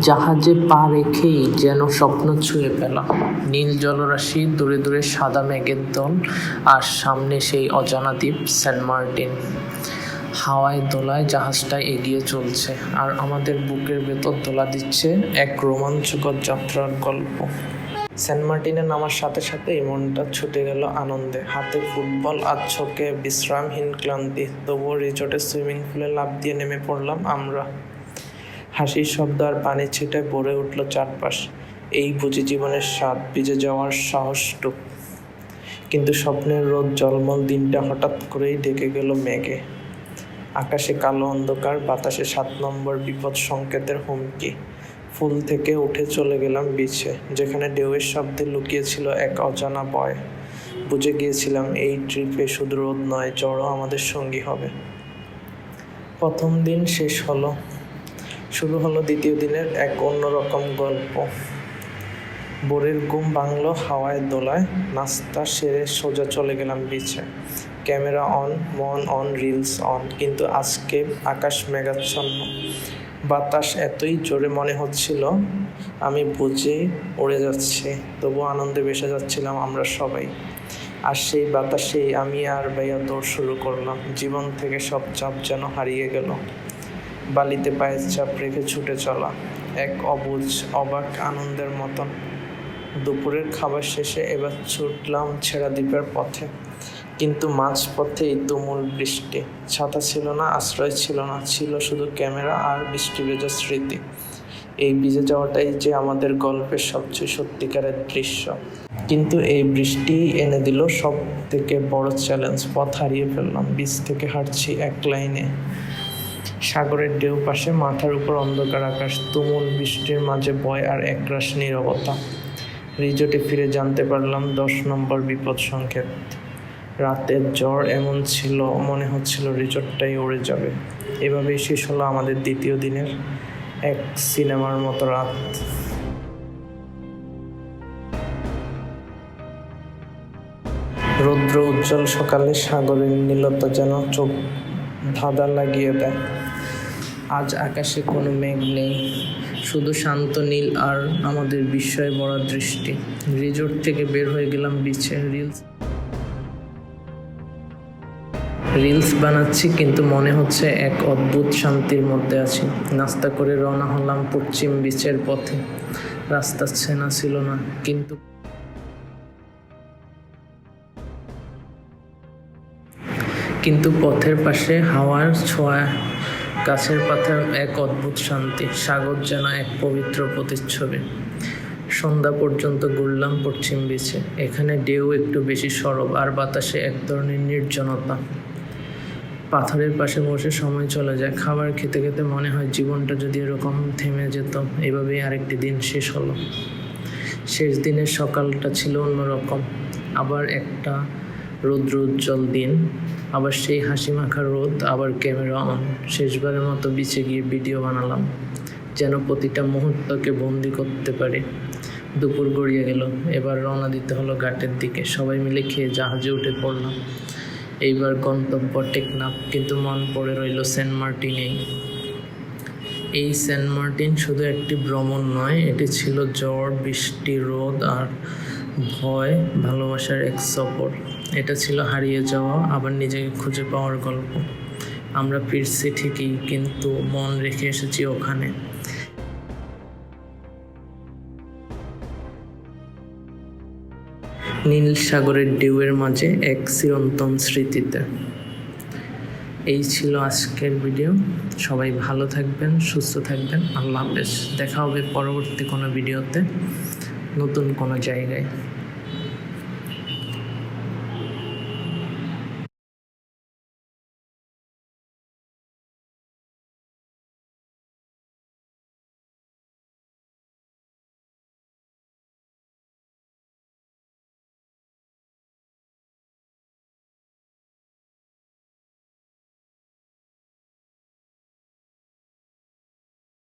জাহাজে পা রেখেই যেন স্বপ্ন ছুঁয়ে পেলাম। নীল জলরাশি, দূরে দূরে সাদা মেঘের দল, আর সামনে সেই অজানা দ্বীপ সেন্ট মার্টিন। হাওয়ায় দোলায় জাহাজটা এগিয়ে চলছে, আর আমাদের বুকের ভেতর দোলা দিচ্ছে এক রোমাঞ্চকর যাত্রার গল্প। সেন্ট মার্টিনে নামার সাথে সাথেই মনটা ছুটে গেল আনন্দে। হাতে ফুটবল আর চোখে বিশ্রামহীন ক্লান্তি। তবুও রিসোর্টের সুইমিং পুলে লাফ দিয়ে নেমে পড়লাম আমরা। হাসির শব্দ আর পানির ছিটায় ভরে উঠল চারপাশ। এই বুঝি জীবনের স্বাদ, ভিজে যাওয়ার সাহসটুক। কিন্তু স্বপ্নের রোদ জলমল দিনটা হঠাৎ করেই ঢেকে গেল মেঘে। আকাশে কালো অন্ধকার, বাতাসে 7 নম্বর বিপদ সংকেতের হুমকি। ফুল থেকে উঠে চলে গেলাম বিচে, যেখানে ঢেউয়ের শব্দে লুকিয়েছিল এক অজানা ভয়। বুঝে গিয়েছিলাম এই ট্রিপে শুধু রোদ নয়, ঝড়ও আমাদের সঙ্গী হবে। প্রথম দিন শেষ হলো, শুরু হলো দ্বিতীয় দিনের এক অন্যরকম গল্প। ভোরের ঘুম ভাঙল হাওয়ায় দোলায়। নাস্তা সেরে সোজা চলে গেলাম বিচে। ক্যামেরা অন, মন অন, রিলস অন। কিন্তু আজকে আকাশ মেঘাচ্ছন্ন। বাতাস এতই জোরে মনে হচ্ছিল আমি বুঝে উড়ে যাচ্ছি। তবু আনন্দে ভেসে যাচ্ছিলাম আমরা সবাই। আর সেই বাতাসেই আমি আর ভাইয়া দৌড় শুরু করলাম। জীবন থেকে সব চাপ যেন হারিয়ে গেল। বালিতে পায়ের চাপ রেখে ছুটে চলা, এক অবুঝ অবাক আনন্দের মতন। দুপুরের খাবার শেষে এবার ছুটলাম ছেড়া দ্বীপের পথে। কিন্তু মাঝপথেই তুমুল বৃষ্টি। ছাতা ছিল না, আশ্রয় ছিল না, ছিল শুধু ক্যামেরা আর বৃষ্টি ভেজা স্মৃতি। এই ভিজে যাওয়াটাই যে আমাদের গল্পের সবচেয়ে সত্যিকারের দৃশ্য। কিন্তু এই বৃষ্টি এনে দিল সব থেকে বড় চ্যালেঞ্জ। পথ হারিয়ে ফেললাম। বীচ থেকে হাঁটছি এক লাইনে। সাগরের ঢেউ পাশে, মাথার উপর অন্ধকার আকাশ, তুমুল বৃষ্টির মাঝে ভয় আর একরাশ নীরবতা। রিসোর্টে ফিরে জানতে পারলাম 10 নম্বর বিপদ সংকেত। রাতের ঝড় এমন ছিল, মনে হচ্ছিল রিসোর্টটাই উড়ে যাবে। এভাবেই শেষ হলো আমাদের দ্বিতীয় দিনের এক সিনেমার মতো রাত। রৌদ্র উজ্জ্বল সকালে সাগরের নীলতা যেন চোখ ধাঁধা লাগিয়ে দেয়। আজ আকাশে কোনো মেঘ নেই, শুধু শান্ত নীল আর আমাদের বিস্ময়ে ভরা দৃষ্টি। রিসোর্ট থেকে বের হয়ে গেলাম বিচে। রিলস বানাচ্ছি, কিন্তু মনে হচ্ছে এক অদ্ভুত শান্তির মধ্যে আছি। নাস্তা করে রওনা হলাম পশ্চিম বিচের পথে। রাস্তা চেনা ছিল না, কিন্তু পথের পাশে হাওয়ার ছোঁয়া, গাছের পাতার এক অদ্ভুত শান্তি। সাগর যেন এক পবিত্র প্রতিচ্ছবি। সন্ধ্যা পর্যন্ত ঘুরলাম পশ্চিম বিচে। এখানে ঢেউ একটু বেশি সরব, আর বাতাসে এক ধরনের নির্জনতা। পাথরের পাশে বসে সময় চলে যায়। খাবার খেতে খেতে মনে হয় জীবনটা যদি এরকম থেমে যেত। এভাবেই আরেকটি দিন শেষ হলো। শেষ দিনের সকালটা ছিল অন্যরকম। আবার একটা রৌদ্র উজ্জ্বল দিন, আবার সেই হাসি মাখা রোদ, আবার ক্যামেরা অন। শেষবারের মতো বিচে গিয়ে ভিডিও বানালাম, যেন প্রতিটা মুহূর্তকে বন্দি করতে পারি। দুপুর গড়িয়ে গেল। এবার রওনা দিতে হলো ঘাটের দিকে। সবাই মিলে খেয়ে জাহাজে উঠে পড়লাম। এইবার গন্তব্য টেকনাফ, কিন্তু মন পড়ে রইল সেন্ট মার্টিনেই। এই সেন্ট মার্টিন শুধু একটি ভ্রমণ নয়, এটি ছিল ঝড়, বৃষ্টি, রোদ আর ভয়, ভালোবাসার এক সফর। এটা ছিল হারিয়ে যাওয়া আবার নিজেকে খুঁজে পাওয়ার গল্প। আমরা ফিরছি ঠিকই, কিন্তু মন রেখে এসেছি ওখানে। নীল সাগরের ঢেউয়ের মাঝে এক চিরন্তন স্মৃতিতে। এই ছিল আজকের ভিডিও। সবাই ভালো থাকবেন, সুস্থ থাকবেন। আল্লাহ হাফেজ। দেখা হবে পরবর্তী কোনো ভিডিওতে, নতুন কোনো জায়গায়।